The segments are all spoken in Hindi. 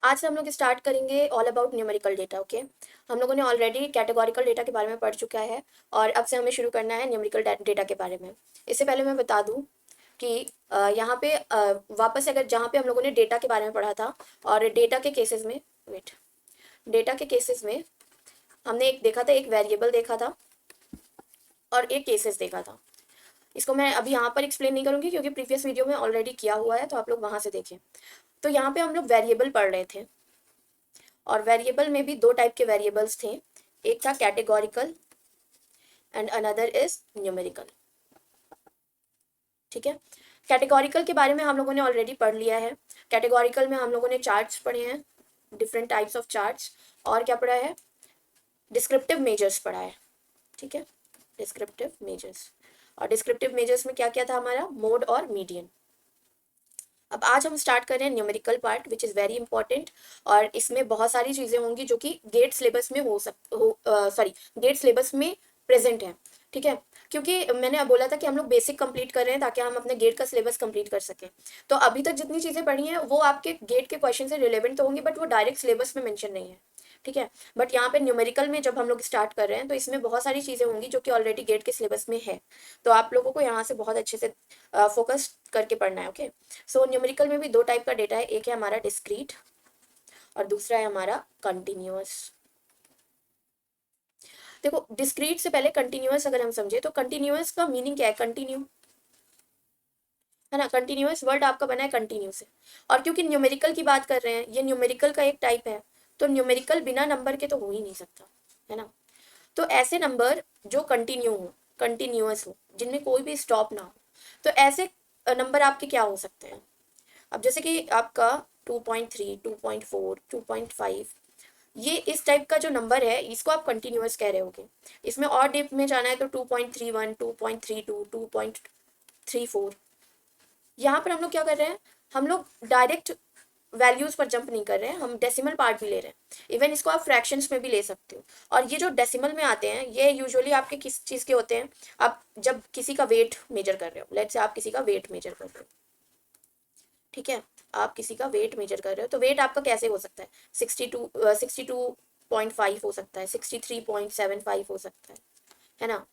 आज से हम लोग स्टार्ट करेंगे all about numerical data. Okay, हम लोगों ने ऑलरेडी कैटेगोरिकल डेटा के बारे में पढ़ चुका है और अब से हमें शुरू करना है न्यूमेरिकल डेटा के बारे में। इससे पहले मैं बता दूं कि यहाँ पे वापस अगर जहाँ पे हम लोगों ने डेटा के बारे में पढ़ा था और डेटा के केसेस में डेटा के केसेस में हमने एक देखा था, एक वेरिएबल देखा था और एक केसेस देखा था। इसको मैं अभी यहाँ पर एक्सप्लेन नहीं करूँगी क्योंकि प्रीवियस वीडियो में ऑलरेडी किया हुआ है, तो आप लोग वहाँ से देखें। तो यहाँ पे हम लोग वेरिएबल पढ़ रहे थे और वेरिएबल में भी दो टाइप के वेरिएबल्स थे, एक था categorical and another is numerical. ठीक है, कैटेगोरिकल के बारे में हम लोगों ने ऑलरेडी पढ़ लिया है। कैटेगोरिकल में हम लोगों ने चार्ट्स पढ़े हैं, डिफरेंट टाइप्स ऑफ चार्ट्स, और क्या पढ़ा है, डिस्क्रिप्टिव मेजर्स पढ़ा है। ठीक है, डिस्क्रिप्टिव मेजर्स, और डिस्क्रिप्टिव मेजर्स में क्या क्या था हमारा, मोड और मीडियन। अब आज हम स्टार्ट कर रहे हैं numerical part which is very important, और इसमें बहुत सारी चीज़ें होंगी जो कि गेट सिलेबस में गेट सिलेबस में प्रेजेंट है। ठीक है, क्योंकि मैंने बोला था कि हम लोग बेसिक कंप्लीट कर रहे हैं ताकि हम अपने गेट का सिलेबस कंप्लीट कर सकें। तो अभी तक जितनी चीज़ें पढ़ी हैं वो आपके गेट के क्वेश्चन से रिलेवेंट तो होंगी, बट वो डायरेक्ट सिलेबस में मेंशन नहीं है। ठीक है, बट यहाँ पे न्यूमेरिकल में जब हम लोग स्टार्ट कर रहे हैं तो इसमें बहुत सारी चीज़ें होंगी जो कि ऑलरेडी गेट के सिलेबस में है, तो आप लोगों को यहाँ से बहुत अच्छे से फोकस करके पढ़ना है। ओके, सो न्यूमेरिकल में भी दो टाइप का डेटा है, एक है हमारा डिस्क्रीट और दूसरा है हमारा कंटिन्यूअस। देखो, डिस्क्रीट से पहले कंटिन्यूअस अगर हम समझे तो कंटिन्यूअस का मीनिंग क्या है, कंटिन्यू है ना। कंटिन्यूअस वर्ड आपका बना है कंटिन्यू से, और क्योंकि न्यूमेरिकल की बात कर रहे हैं, ये न्यूमेरिकल का एक टाइप है, तो न्यूमेरिकल बिना नंबर के तो हो ही नहीं सकता, है ना। तो ऐसे नंबर जो कंटिन्यू हो, कंटिन्यूअस हो, जिनमें कोई भी स्टॉप ना हो, तो ऐसे नंबर आपके क्या हो सकते हैं। अब जैसे कि आपका 2.3, 2.4, 2.5, ये इस टाइप का जो नंबर है इसको आप कंटिन्यूअस कह रहे होगे। इसमें और डीप में जाना है तो 2.31, 2.32, 2.34। यहाँ पर हम लोग क्या कर रहे हैं, हम लोग डायरेक्ट वैल्यूज पर जंप नहीं कर रहे हैं, हम डेसिमल पार्ट भी ले रहे हैं। इवन इसको आप फ्रैक्शंस में भी ले सकते हो। और ये जो डेसिमल में आते हैं ये यूजुअली आपके किस चीज़ के होते हैं, आप जब किसी का वेट मेजर कर रहे हो, लेट्स से आप किसी का वेट मेजर कर रहे हो। ठीक है, आप किसी का वेट मेजर कर रहे हो तो वेट आपका कैसे हो सकता है, 62.5 हो सकता है, 63.75 हो सकता है ना,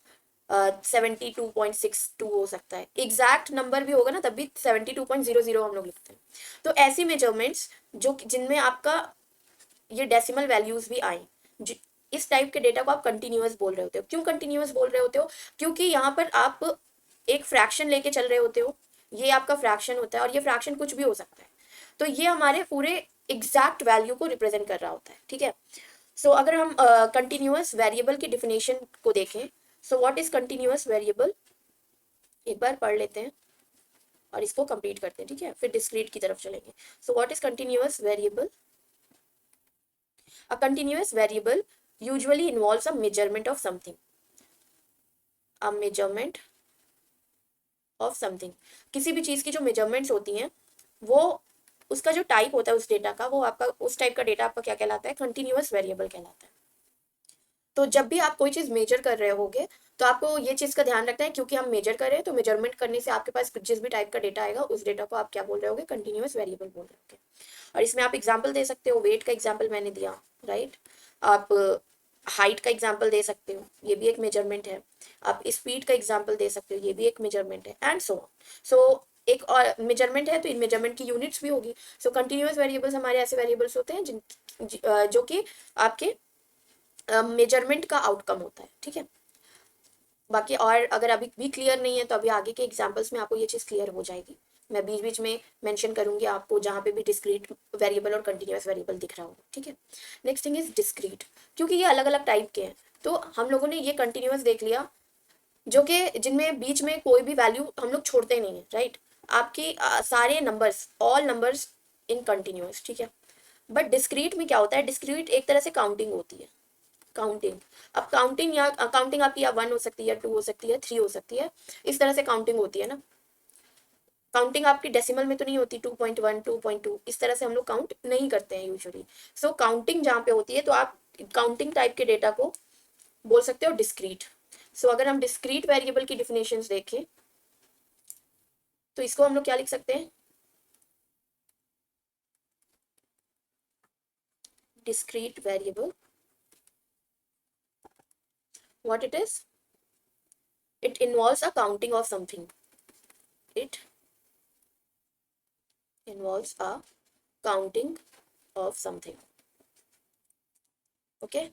72.62 हो सकता है। एग्जैक्ट नंबर भी होगा ना तब भी 72.00 हम लोग लिखते हैं। तो ऐसी मेजरमेंट्स जो जिनमें आपका ये डेसिमल वैल्यूज भी आए, इस टाइप के डेटा को आप कंटिन्यूअस बोल रहे होते हो। क्यों कंटिन्यूअस बोल रहे होते हो, क्योंकि यहाँ पर आप एक फ्रैक्शन लेके चल रहे होते हो, ये आपका फ्रैक्शन होता है और ये फ्रैक्शन कुछ भी हो सकता है, तो ये हमारे पूरे एग्जैक्ट वैल्यू को रिप्रेजेंट कर रहा होता है। ठीक है, सो अगर हम कंटिन्यूअस वेरिएबल की डिफिनेशन को देखें, so what is continuous variable, एक बार पढ़ लेते हैं और इसको कंप्लीट करते हैं। ठीक है, फिर डिस्क्रीट की तरफ चलेंगे। So what is continuous variable, a continuous variable usually involves a measurement of something, a measurement of something। किसी भी चीज़ की जो मेजरमेंट्स होती हैं वो, उसका जो टाइप होता है उस डेटा का, वो आपका उस टाइप का डेटा आपका क्या कहलाता है, कंटिन्यूअस वेरिएबल कहलाता है। तो जब भी आप कोई चीज़ मेजर कर रहे होगे तो आपको ये चीज़ का ध्यान रखना है, क्योंकि हम मेजर कर रहे हैं तो मेजरमेंट करने से आपके पास जिस भी टाइप का डेटा आएगा उस डेटा को आप क्या बोल रहे होगे, कंटिन्यूअस वेरिएबल बोल रहे होगे। और इसमें आप एग्जाम्पल दे सकते हो, वेट का एग्जाम्पल मैंने दिया, राइट। आप हाइट का एग्जाम्पल दे सकते हो, ये भी एक मेजरमेंट है। आप स्पीड का एग्जाम्पल दे सकते हो, ये भी एक मेजरमेंट है, एंड सो सो एक और मेजरमेंट है तो इन मेजरमेंट की यूनिट्स भी होगी। सो कंटिन्यूअस वेरिएबल्स हमारे ऐसे वेरिएबल्स होते हैं जो कि आपके मेजरमेंट का आउटकम होता है। ठीक है, बाकी और अगर अभी भी क्लियर नहीं है तो अभी आगे के एग्जाम्पल्स में आपको ये चीज़ क्लियर हो जाएगी। मैं बीच बीच में मेंशन करूंगी आपको जहाँ पे भी डिस्क्रीट वेरिएबल और कंटिन्यूअस वेरिएबल दिख रहा होगा। ठीक है, नेक्स्ट थिंग इज डिस्क्रीट, क्योंकि ये अलग अलग टाइप के हैं तो हम लोगों ने ये कंटिन्यूअस देख लिया जो कि जिनमें बीच में कोई भी वैल्यू हम लोग छोड़ते नहीं है, राइट। आपकी सारे numbers, all numbers in continuous. ठीक है, बट डिस्क्रीट में क्या होता है, डिस्क्रीट एक तरह से काउंटिंग होती है, काउंटिंग। अब काउंटिंग या काउंटिंग आपकी या 1 हो सकती है, या 2 हो सकती है, 3 हो सकती है, इस तरह से काउंटिंग होती है ना। काउंटिंग आपकी डेसिमल में तो नहीं होती, 2.1, 2.2 इस तरह से हम लोग काउंट नहीं करते हैं यूजुअली। सो काउंटिंग जहाँ पे होती है तो आप काउंटिंग टाइप के डेटा को बोल सकते हो डिस्क्रीट। सो अगर हम डिस्क्रीट वेरिएबल की डिफिनेशंस देखें तो इसको हम लोग क्या लिख सकते हैं, discrete variable. What it is? It involves a counting of something. It involves a counting of something. Okay.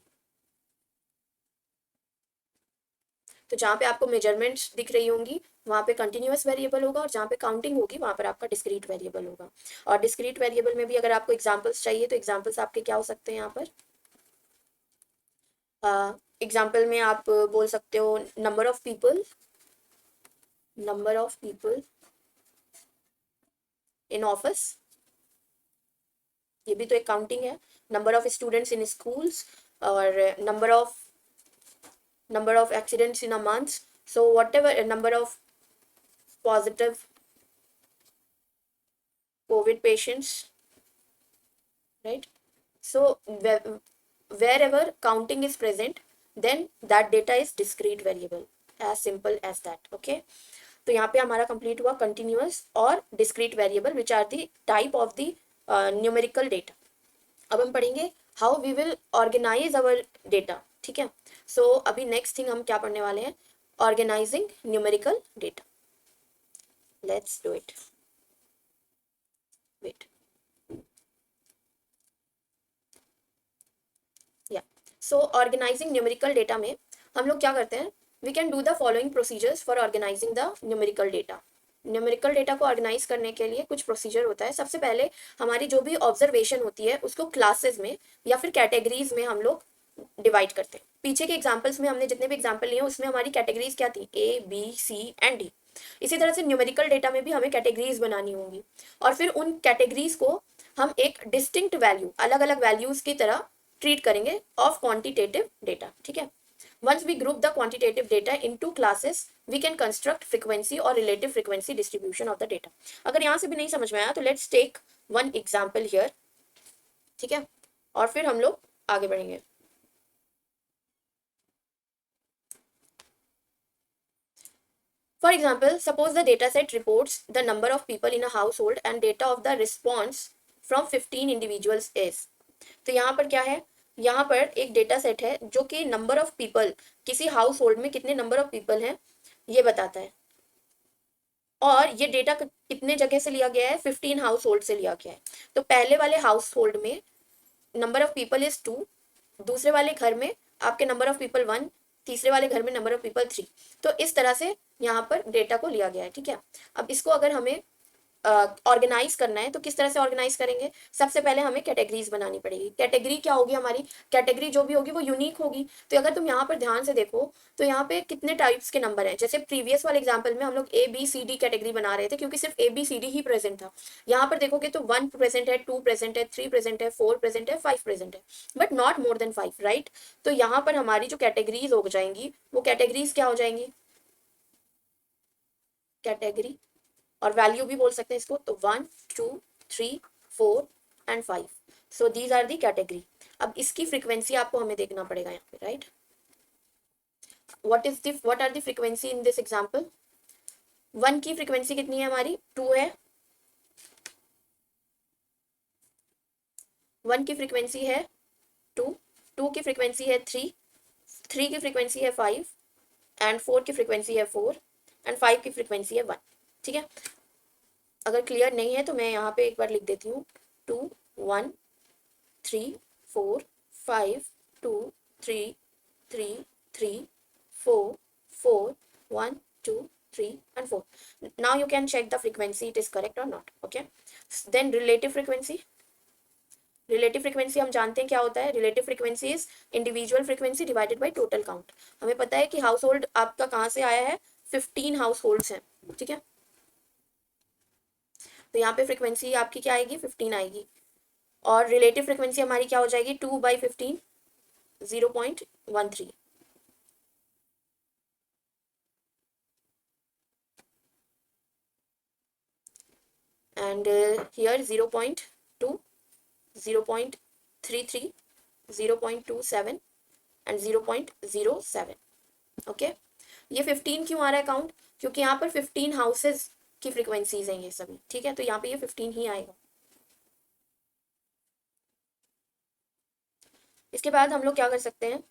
तो जहाँ पे आपको मेजरमेंट्स दिख रही होंगी वहाँ पे कंटिन्यूअस वेरिएबल होगा, और जहाँ पे काउंटिंग होगी वहाँ पर आपका डिस्क्रीट वेरिएबल होगा. और डिस्क्रीट वेरिएबल में भी अगर आपको एग्जांपल्स चाहिए तो एग्जांपल्स आपके क्या हो सकते हैं यहाँ पर? एग्जांपल में आप बोल सकते हो number of people in office, ये भी तो एक काउंटिंग है. Number of students in schools, और number of accidents in a month. So whatever number of positive COVID patients, right? So wherever counting is present, then that data is discrete variable. As simple as that. Okay. तो यहाँ पे हमारा कंप्लीट हुआ कंटिन्यूअस और discrete variable which are the type of the numerical data. अब हम पढ़ेंगे how we will organize our data. ठीक है. सो अभी नेक्स्ट थिंग हम क्या पढ़ने वाले हैं? Organizing numerical data. Let's do it. Wait. या सो ऑर्गेनाइजिंग न्यूमेरिकल डेटा में हम लोग क्या करते हैं? We can do the following procedures for organizing the numerical data. Numerical data को ऑर्गेनाइज करने के लिए कुछ प्रोसीजर होता है. सबसे पहले हमारी जो भी ऑब्जर्वेशन होती है उसको क्लासेस में या फिर कैटेगरीज में हम लोग डिवाइड करते हैं. पीछे के एग्जांपल्स में हमने जितने भी एग्जांपल लिए उसमें हमारी कैटेगरीज क्या थी? ए, बी, सी एंड डी. इसी तरह से न्यूमेरिकल डेटा में भी हमें कैटेगरीज बनानी होंगी, और फिर उन कैटेगरीज को हम एक डिस्टिंक्ट वैल्यू, अलग अलग वैल्यूज की तरह ट्रीट करेंगे ऑफ क्वांटिटेटिव डेटा. ठीक है. Once we group the quantitative data into classes, we can construct frequency or relative frequency distribution of the data. अगर यहाँ से भी नहीं समझ में आया तो let's take one example here. ठीक है. और फिर हम लोग आगे बढ़ेंगे. For example, suppose the data set reports the number of people in a household and data of the response from 15 individuals is. तो यहाँ पर क्या है? यहाँ पर एक डेटा सेट है जो कि नंबर ऑफ पीपल, किसी हाउस होल्ड में कितने नंबर ऑफ पीपल हैं ये बताता है. और ये डेटा कितने जगह से लिया गया है? 15 हाउस होल्ड से लिया गया है. तो पहले वाले हाउस होल्ड में नंबर ऑफ पीपल इज 2, दूसरे वाले घर में आपके नंबर ऑफ पीपल 1, तीसरे वाले घर में नंबर ऑफ पीपल 3. तो इस तरह से यहाँ पर डेटा को लिया गया है. ठीक है. अब इसको अगर हमें ऑर्गेनाइज करना है तो किस तरह से ऑर्गेनाइज करेंगे? सबसे पहले हमें कैटेगरीज बनानी पड़ेगी. कैटेगरी क्या होगी हमारी? कैटेगरी जो भी होगी वो यूनिक होगी. तो अगर तुम यहाँ पर ध्यान से देखो तो यहाँ पे कितने टाइप्स के नंबर हैं. जैसे प्रीवियस वाले एग्जांपल में हम लोग A B C D category बना रहे थे क्योंकि सिर्फ ए बी सी डी ही प्रेजेंट था. यहाँ पर देखोगे तो 1 प्रेजेंट है, 2 प्रेजेंट है, 3 प्रेजेंट है, 4 प्रेजेंट है, 5 प्रेजेंट है, but not more than 5. Right. तो यहाँ पर हमारी जो कैटेगरीज हो जाएंगी वो कैटेगरीज क्या हो जाएंगी? कैटेगरी, और वैल्यू भी बोल सकते हैं इसको. तो 1, 2, 3, 4 and 5. So these are the category. अब इसकी फ्रीक्वेंसी आपको हमें देखना पड़ेगा यहाँ पे. Right. What are the frequency in this example? 1 की फ्रीक्वेंसी कितनी है हमारी? 2 है. 1 की फ्रीक्वेंसी है 2, 2 की फ्रीक्वेंसी है 3, 3 की फ्रीक्वेंसी है 5 एंड 4 की फ्रीक्वेंसी है 4 एंड 5 की फ्रीक्वेंसी है 1. ठीक है. अगर क्लियर नहीं है तो मैं यहाँ पे एक बार लिख देती हूँ. 2, 1, 3, 4, 5, 2, 3, 3, 3, 4, 4, 1, 2, 3 and 4. Now you can check the frequency it is correct or not. Okay. Then relative frequency. Relative frequency हम जानते हैं क्या होता है. Relative frequency is individual frequency divided by total count. हमें पता है कि हाउस होल्ड आपका कहाँ से आया है? 15 हाउस होल्ड्स हैं. ठीक है. तो यहाँ पे फ्रीक्वेंसी आपकी क्या आएगी? 15 आएगी. और रिलेटिव फ्रीक्वेंसी हमारी क्या हो जाएगी? 2/15, 0.13. and here 0.2, 0.33, 0.27 and 0.07. ओके. ये 15 क्यों आ रहा है काउंट? क्योंकि यहाँ पर 15 हाउसेज की फ्रीक्वेंसीज हैं ये सभी. ठीक है. तो यहाँ पे ये 15 ही आएगा. इसके बाद हम लोग क्या कर सकते हैं,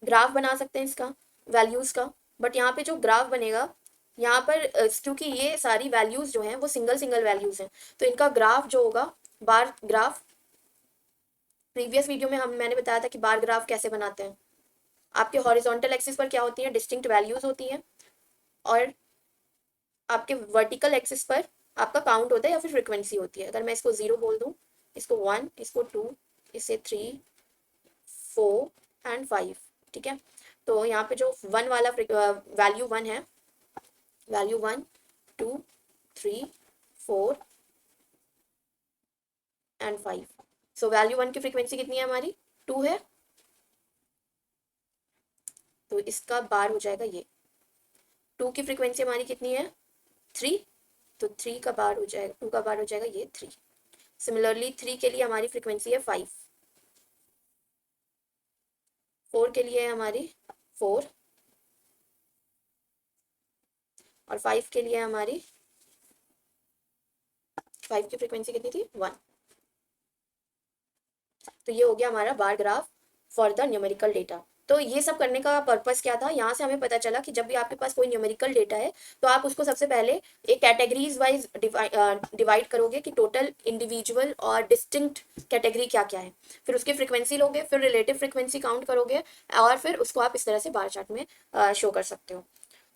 ग्राफ बना सकते हैं इसका, वैल्यूज़ का। बट यहाँ पे जो ग्राफ बनेगा, यहाँ पर क्योंकि ये सारी वैल्यूज़ जो हैं वो सिंगल सिंगल वैल्यूज़ हैं, तो इनका ग्राफ जो होगा, बार ग्राफ, प्रीवियस वीडियो में मैंने बताया था कि बार ग्राफ कैसे बनाते हैं। आपके हॉरिजॉन्टल एक्सिस पर क्या होती है, डिस्टिंक्ट वैल्यूज़ होती हैं, और आपके वर्टिकल एक्सिस पर आपका काउंट होता है या फिर फ्रिक्वेंसी होती है। अगर मैं इसको 0 बोल दूँ, इसको 1, इसको 2, इसे 3, 4 एंड 5, ठीक है। तो यहाँ पे जो 1 वाला वैल्यू 1 है, वैल्यू 1, 2, 3, 4 एंड 5। सो वैल्यू 1 की फ्रिक्वेंसी कितनी है हमारी, 2 है, तो इसका बार हो जाएगा ये। 2 की फ्रिक्वेंसी हमारी कितनी है, 3, तो 3 का बार हो जाएगा, 2 का बार हो जाएगा ये 3। सिमिलरली 3 के लिए हमारी फ्रिक्वेंसी है 5, 4 के लिए है हमारी 4, और 5 के लिए है हमारी, 5 की फ्रिक्वेंसी कितनी थी, 1। तो ये हो गया हमारा bar graph for the numerical data. तो ये सब करने का पर्पस क्या था, यहाँ से हमें पता चला कि जब भी आपके पास कोई न्यूमेरिकल डेटा है तो आप उसको सबसे पहले एक कैटेगरीज वाइज डिवाइड करोगे कि टोटल, इंडिविजुअल और डिस्टिंक्ट कैटेगरी क्या क्या है, फिर उसकी फ्रिक्वेंसी लोगे, फिर रिलेटिव फ्रिक्वेंसी काउंट करोगे, और फिर उसको आप इस तरह से बार चार्ट में शो कर सकते हो।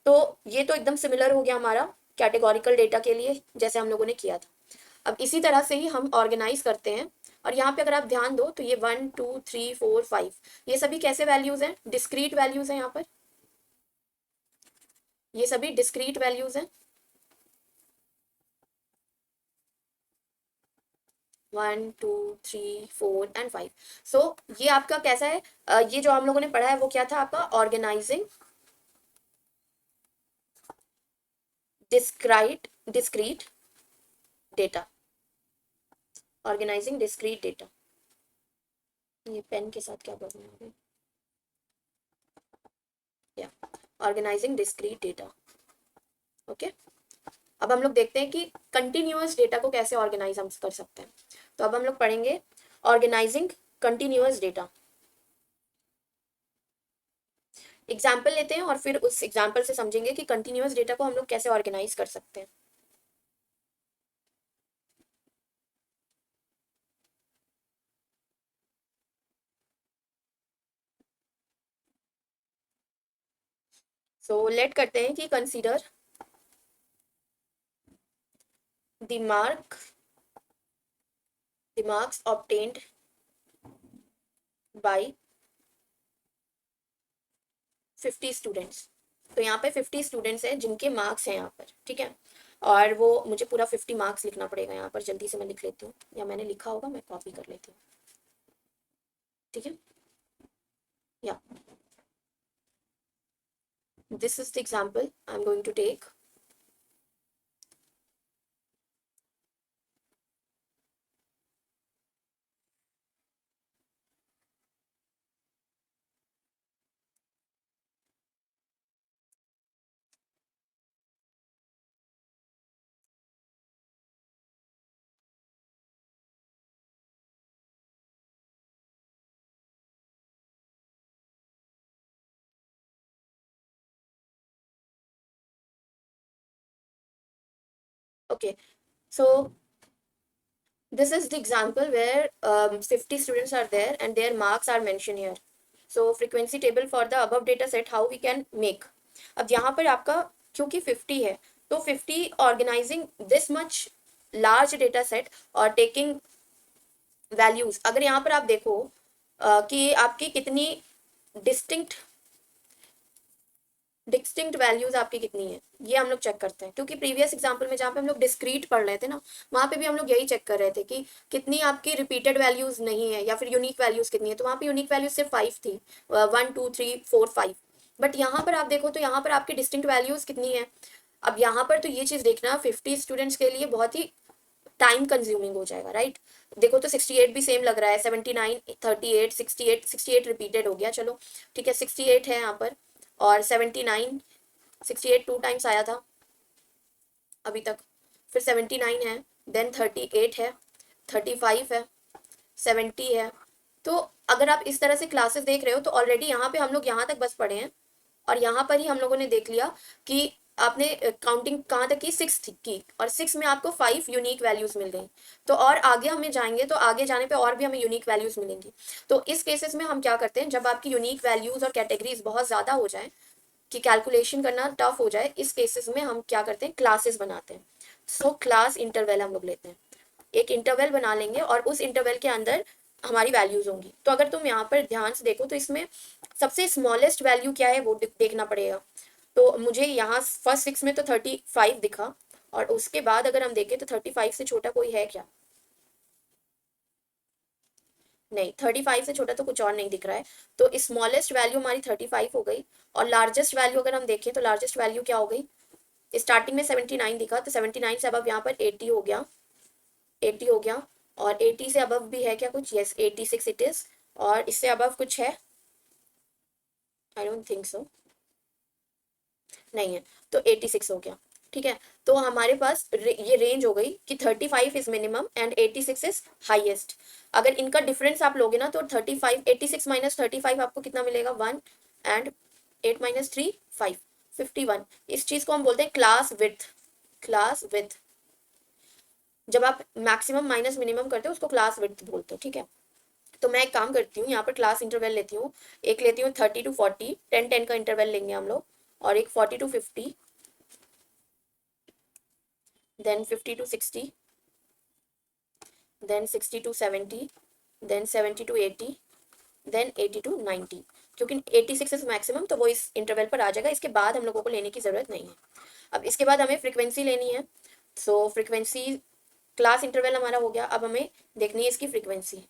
तो ये तो एकदम सिमिलर हो गया हमारा कैटेगोरिकल डेटा के लिए, जैसे हम लोगों ने किया था। अब इसी तरह से ही हम ऑर्गेनाइज करते हैं, और यहाँ पे अगर आप ध्यान दो तो ये 1, 2, 3, 4, 5, ये सभी कैसे वैल्यूज हैं, डिस्क्रीट वैल्यूज हैं। यहाँ पर ये सभी डिस्क्रीट वैल्यूज हैं, 1, 2, 3, 4 एंड 5। सो ये आपका कैसा है, ये जो हम लोगों ने पढ़ा है वो क्या था आपका, organizing discrete data, organizing discrete data. ये पेन के साथ क्या प्रॉब्लम हो गई, या ऑर्गेनाइजिंग डिस्क्रीट डेटा। ओके, अब हम लोग देखते हैं कि कंटिन्यूअस डेटा को कैसे ऑर्गेनाइज हम कर सकते हैं। तो अब हम लोग पढ़ेंगे ऑर्गेनाइजिंग कंटिन्यूअस डेटा। एग्जाम्पल लेते हैं और फिर उस एग्जाम्पल से समझेंगे कि कंटिन्यूअस डेटा को हम लोग कैसे ऑर्गेनाइज कर सकते हैं। सो लेट करते हैं कि consider the marks obtained by 50 students. तो यहाँ पे 50 स्टूडेंट्स हैं जिनके मार्क्स हैं यहाँ पर, ठीक है। और वो मुझे पूरा 50 मार्क्स लिखना पड़ेगा यहाँ पर, जल्दी से मैं लिख लेती हूँ, या मैंने लिखा होगा, मैं कॉपी कर लेती हूँ, ठीक है। या this is the example I'm going to take. Okay, so this is the example where 50 students are there and their marks are mentioned here. So frequency table for the above data set, how we can make. अब यहाँ पर आपका क्योंकि 50 है, तो 50 organizing this much large data set और टेकिंग वैल्यूज। अगर यहाँ पर आप देखो कि आपकी कितनी डिस्टिंक्ट वैल्यूज आपकी कितनी है, ये हम लोग चेक करते हैं। क्योंकि प्रीवियस एग्जांपल में जहाँ पे हम लोग डिस्क्रीट पढ़ रहे थे ना, वहाँ पे भी हम लोग यही चेक कर रहे थे कि कितनी आपकी रिपीटेड वैल्यूज नहीं है या फिर यूनिक वैल्यूज कितनी है। तो वहाँ पे यूनिक वैल्यूज सिर्फ 5 थी, 1, 2, 3, 4, 5। बट यहाँ पर आप देखो तो यहाँ पर आपकी डिस्टिंक्ट वैल्यूज कितनी है। अब यहाँ पर तो ये चीज़ देखना 50 स्टूडेंट्स के लिए बहुत ही टाइम कंज्यूमिंग हो जाएगा, राइट। देखो तो 68 भी सेम लग रहा है, 79, 38, 68, 68 रिपीटेड हो गया, चलो ठीक है, 68 है यहाँ पर, और 79, 68 टू टाइम्स आया था अभी तक, फिर 79 है, देन 38 है, 35 है, 70 है, तो अगर आप इस तरह से क्लासेस देख रहे हो तो ऑलरेडी यहाँ पे हम लोग यहाँ तक बस पढ़े हैं, और यहाँ पर ही हम लोगों ने देख लिया कि आपने काउंटिंग कहाँ तक की, 6 की, और 6 में आपको 5 यूनिक वैल्यूज मिल गई। तो और आगे हमें जाएंगे तो आगे जाने पे और भी हमें यूनिक वैल्यूज मिलेंगी। तो इस केसेस में हम क्या करते हैं, जब आपकी यूनिक वैल्यूज और कैटेगरीज बहुत ज़्यादा हो जाए कि कैलकुलेशन करना टफ हो जाए, इस केसेस में हम क्या करते हैं, क्लासेस बनाते हैं। सो क्लास इंटरवल हम लोग लेते हैं, एक इंटरवल बना लेंगे और उस इंटरवल के अंदर हमारी वैल्यूज होंगी। तो अगर तुम यहाँ पर ध्यान से देखो तो इसमें सबसे स्मॉलेस्ट वैल्यू क्या है वो देखना पड़ेगा। तो मुझे यहाँ फर्स्ट 6 में तो 35 दिखा, और उसके बाद अगर हम देखें तो 35 से छोटा कोई है क्या, नहीं, 35 से छोटा तो कुछ और नहीं दिख रहा है। तो स्मॉलेस्ट वैल्यू हमारी 35 हो गई, और लार्जेस्ट वैल्यू अगर हम देखें तो लार्जेस्ट वैल्यू क्या हो गई, स्टार्टिंग में 79 दिखा, तो 79 से अब यहाँ पर 80 हो गया, 80 हो गया। और 80 से अबव भी है क्या कुछ, यस 86 इट इज। और इससे अबव कुछ है, आई डोंट थिंक सो, नहीं है। तो 86 हो गया, ठीक है। तो हमारे पास ये रेंज हो गई कि 35 is minimum and 86 is highest. अगर इनका डिफरेंस आप लोगे ना तो 35, 86 माइनस 35 आपको कितना मिलेगा, 1, एंड 8 माइनस 3 5, 51। इस चीज को हम बोलते हैं क्लास विड्थ। क्लास विड्थ, जब आप मैक्सिमम माइनस मिनिमम करते हो उसको क्लास विड्थ बोलते हो, ठीक है। तो मैं एक काम करती हूँ, यहाँ पर क्लास इंटरवल लेती हूँ, एक लेती हूँ 30 to 40, 10-10 का इंटरवल लेंगे हम लोग, और एक 40 to 50, then 50 to 60, then 60 to 70, then 70 to 80, then 80 to 90। क्योंकि 86 इज मैक्सिमम तो वो इस इंटरवल पर आ जाएगा, इसके बाद हम लोगों को लेने की ज़रूरत नहीं है। अब इसके बाद हमें फ्रीक्वेंसी लेनी है। सो फ्रीक्वेंसी, क्लास इंटरवल हमारा हो गया, अब हमें देखनी है इसकी frequency.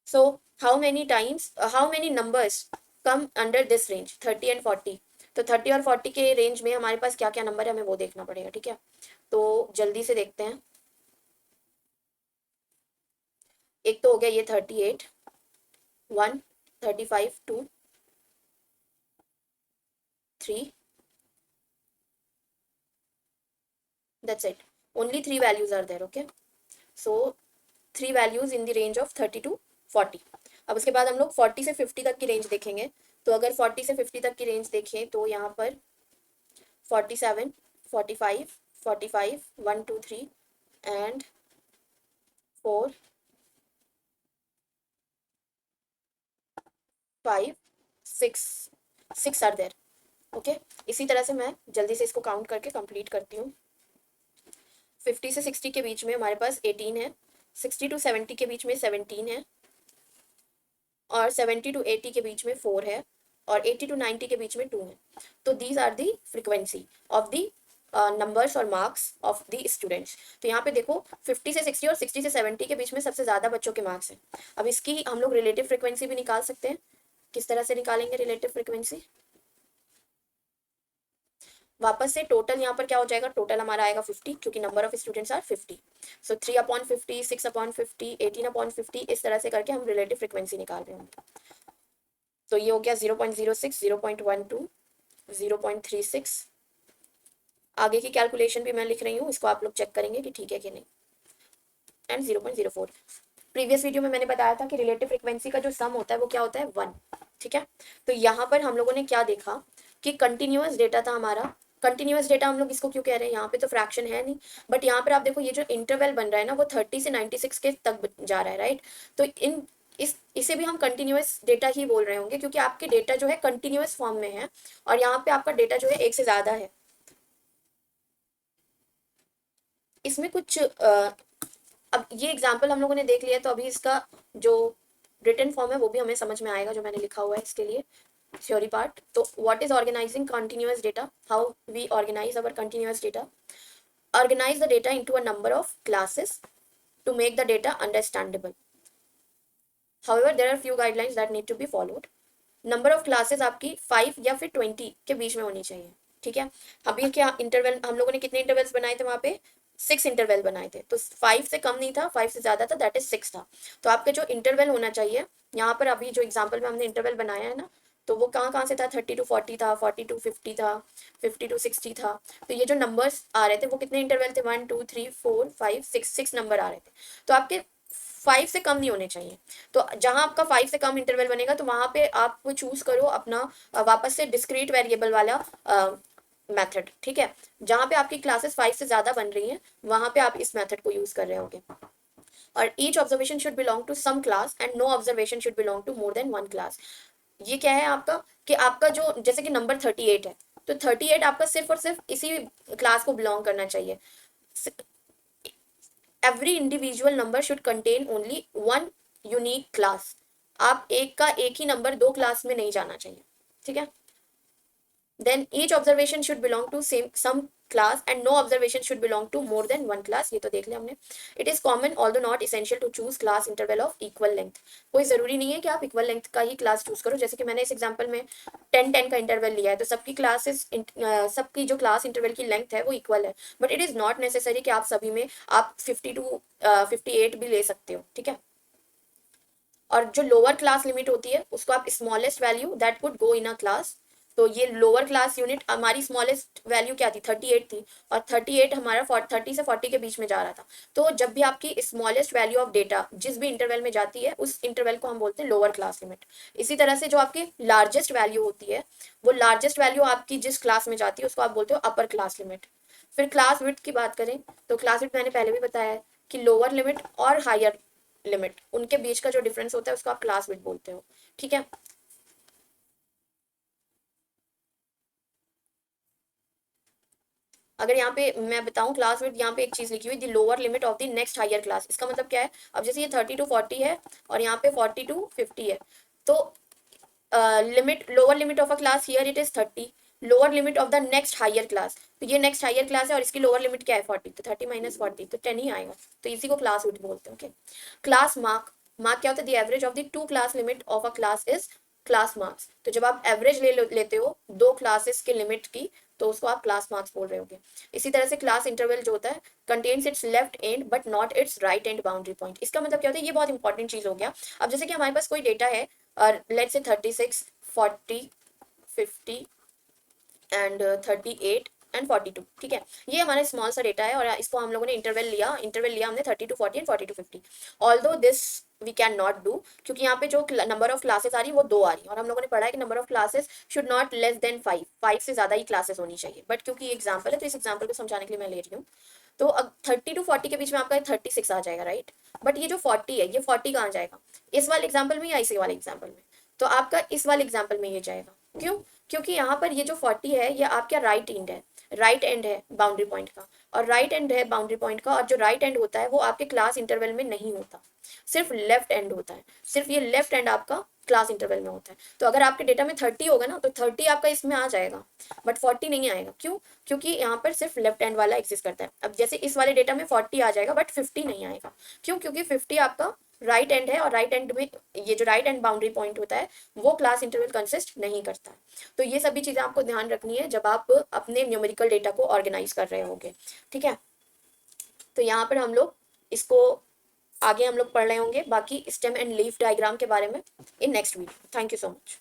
So how many numbers come under this range, 30 and 40। तो 30 और 40 के रेंज में हमारे पास क्या क्या नंबर है हमें वो देखना पड़ेगा, ठीक है। तो जल्दी से देखते हैं। एक तो हो गया ये 38, 1, 35, 2, 3, that's it, only 3 values are there, okay। So 3 values in the range of 30 to 40। अब उसके बाद हम लोग 40 से 50 तक की रेंज देखेंगे। तो अगर 40 से 50 तक की रेंज देखें तो यहाँ पर 47, 45, 45, 1, 2, 3 and 4, 5, 6, 6 आर देयर, ओके। इसी तरह से मैं जल्दी से इसको काउंट करके कंप्लीट करती हूँ। 50 से 60 के बीच में हमारे पास 18 है, 60 to 70 के बीच में 17 है, और 70 to 80 के बीच में 4 है, और 80 to 90 के बीच में 2 है। तो these are the frequency of the numbers और मार्क्स ऑफ दी स्टूडेंट्स। तो यहाँ पे देखो 50 से 60 और 60 से 70 के बीच में सबसे ज़्यादा बच्चों के मार्क्स हैं। अब इसकी हम लोग रिलेटिव फ्रिक्वेंसी भी निकाल सकते हैं। किस तरह से निकालेंगे रिलेटिव फ्रिक्वेंसी, वापस से टोटल यहाँ पर क्या हो जाएगा, टोटल हमारा आएगा 50 क्योंकि number of students are 50। So 3/50, 6/50, 18/50, इस तरह से करके हम रिलेटिव फ्रिक्वेंसी निकाल रहे हैं। तो ये हो गया 0.06, 0.12, 0.36। आगे की कैलकुलेशन भी मैं लिख रही हूँ, इसको आप लोग चेक करेंगे कि ठीक है कि नहीं। एंड 0.04। प्रीवियस वीडियो में मैंने बताया था कि रिलेटिव फ्रिक्वेंसी का जो सम होता है वो क्या होता है, 1, ठीक है। तो यहाँ पर हम लोगों ने क्या देखा कि कंटिन्यूअस डेटा था हमारा। कंटिन्यूअस डेटा हम लोग इसको क्यों कह रहे हैं, यहाँ पे तो फ्रैक्शन है नहीं, बट यहाँ पर आप देखो ये जो इंटरवल बन रहा है ना वो 30 से 96 के तक जा रहा है, राइट। तो इसे भी हम कंटिन्यूअस डेटा ही बोल रहे होंगे क्योंकि आपके डेटा जो है कंटिन्यूअस फॉर्म में है, और यहाँ पे आपका डेटा जो है एक से ज़्यादा है। इसमें कुछ अब ये एग्जाम्पल हम लोगों ने देख लिया, तो अभी इसका जो रिटन फॉर्म है वो भी हमें समझ में आएगा जो मैंने लिखा हुआ है इसके लिए थ्योरी पार्ट। तो what is organizing continuous data, how we organize our continuous data, organize the data into a number of classes to make the data understandable. However, there are few guidelines that need to be followed. Number of classes आपकी 5 या फिर 20 के बीच में होनी चाहिए, ठीक है। अभी क्या इंटरवल हम लोगों ने कितने इंटरवल्स बनाए थे वहाँ पे, 6 इंटरवल बनाए थे। तो 5 से कम नहीं था, 5 से ज़्यादा था, दैट इज 6 था। तो आपके जो इंटरवल होना चाहिए यहाँ पर, अभी जो एग्जाम्पल में हमने इंटरवल बनाया है ना, तो वो कहाँ कहाँ से था, 30 to 40 था, 40 to 50 था, 50 to 60 था। तो ये जो नंबर्स आ रहे थे वो कितने इंटरवल थे, 1, 2, 3, 4, 5, 6 नंबर आ रहे थे। तो आपके 5 से कम नहीं होने चाहिए। तो जहां आपका 5 से कम इंटरवल बनेगा तो वहां पे आप चूज करो अपना वापस से डिस्क्रीट वेरिएबल वाला मेथड, ठीक है। जहां पे आपकी क्लासेस 5 से ज्यादा बन रही हैं वहां पे आप इस मेथड को यूज कर रहे होगे। और each observation should belong to some class and no observation should belong to more than one class. ये क्या है आपका कि आपका जो जैसे कि नंबर 38 है तो 38 आपका सिर्फ और सिर्फ इसी क्लास को बिलोंग करना चाहिए। Every individual number should contain only one unique class. आप एक का एक ही नंबर दो क्लास में नहीं जाना चाहिए, ठीक है। Then each observation should belong to some class and no observation should belong to more than one class। ये तो देख लिया हमने। It is common although not essential to choose class interval of equal length। कोई जरूरी नहीं है कि आप इक्वल लेंथ का ही क्लास चूज करो। जैसे कि मैंने इस एग्जांपल में 10-10 का इंटरवल लिया है तो सबकी क्लासेस सबकी जो क्लास इंटरवल की लेंथ है वो इक्वल है। But it is not necessary कि आप सभी में आप 50 to 58 भी ले सकते हो, ठीक है। और जो लोअर क्लास लिमिट होती है उसको आप smallest value that would go in a class. तो ये लोअर क्लास यूनिट हमारी स्मॉलेस्ट वैल्यू क्या थी 38 थी और 38 हमारा 30 से 40 के बीच में जा रहा था। तो जब भी आपकी स्मॉलेस्ट वैल्यू ऑफ डेटा जिस भी इंटरवल में जाती है उस इंटरवल को हम बोलते हैं लोअर क्लास लिमिट। इसी तरह से जो आपकी लार्जेस्ट वैल्यू होती है वो लार्जेस्ट वैल्यू आपकी जिस क्लास में जाती है उसको आप बोलते हो अपर क्लास लिमिट। फिर क्लास विड्थ की बात करें तो क्लास विड्थ मैंने पहले भी बताया है कि लोअर लिमिट और हायर लिमिट उनके बीच का जो डिफरेंस होता है उसको आप क्लास विड्थ बोलते हो, ठीक है। अगर यहाँ पे मैं बताऊं क्लास विड्थ, यहाँ पे एक चीज लिखी हुई the lower limit of the next higher class. इसका मतलब क्या है, अब जैसे ये 30 to 40 है और यहाँ पे 40 to 50 है तो limit lower limit of a class here it is 30, lower limit of the next higher class. तो ये नेक्स्ट हायर क्लास है और इसकी लोअर लिमिट क्या है 40, तो 30 माइनस 40 तो 10 ही आएगा। तो इसी को क्लास विड्थ बोलते हैं, ओके। क्लास मार्क, मार्क क्या होता है the average of the two class limit of a class is class marks. तो जब आप एवरेज लेते हो दो क्लासेस के लिमिट की तो उसको आप क्लास मार्क्स बोल रहे होगे। इसी तरह से क्लास इंटरवल जो होता है contains it's left and but not it's right and boundary point. इसका मतलब क्या होता है, ये बहुत इंपॉर्टेंट चीज हो गया। अब जैसे कि हमारे पास कोई डेटा है और लेट्स से 36, 40, 50 एंड 38 एंड 42, ठीक है। ये हमारा स्मॉल सा डेटा है और इसको हम लोगों ने इंटरवल लिया हमने 30 to 40 and 40 to 50। Although this we can not do क्योंकि यहाँ पे जो नंबर ऑफ क्लासेस आ रही है वो दो आ रही है और हम लोगों ने पढ़ा है कि number of classes should not less than 5 से ज्यादा ही क्लासेस होनी चाहिए। बट क्योंकि एग्जाम्पल है तो इस एग्जाम्पल को समझाने के लिए मैं ले रही हूँ। तो 30 to 40 के बीच में आपका 36 आ जाएगा, राइट। बट ये जो 40 है ये 40 कहाँ जाएगा, इस वाले एग्जाम्पल में या इसी वाले एग्जाम्पल में, तो आपका इस वाले एग्जाम्पल में ये जाएगा। क्यों, क्योंकि यहाँ पर ये जो 40 है ये आपका राइट एंड है, राइट एंड है बाउंड्री पॉइंट का, और राइट एंड है बाउंड्री पॉइंट का, और जो राइट एंड होता है वो आपके क्लास इंटरवल में नहीं होता, सिर्फ लेफ्ट एंड होता है। सिर्फ ये लेफ्ट एंड आपका क्लास इंटरवल में होता है। तो अगर आपके डेटा में 30 होगा ना तो 30 आपका इसमें आ जाएगा बट 40 नहीं आएगा। क्यों, क्योंकि यहाँ पर सिर्फ लेफ्ट हैंड वाला एग्जिस्ट करता है। अब जैसे इस वाले डेटा में 40 आ जाएगा बट 50 नहीं आएगा। क्यों, क्योंकि 50 आपका राइट एंड है और राइट एंड में ये जो राइट एंड बाउंड्री पॉइंट होता है वो क्लास इंटरवल कंसिस्ट नहीं करता है। तो ये सभी चीजें आपको ध्यान रखनी है जब आप अपने न्यूमेरिकल डेटा को ऑर्गेनाइज कर रहे होंगे, ठीक है। तो यहाँ पर हम लोग इसको आगे हम लोग पढ़ रहे होंगे बाकी स्टेम एंड लीफ डायग्राम के बारे में in next video. Thank you so much.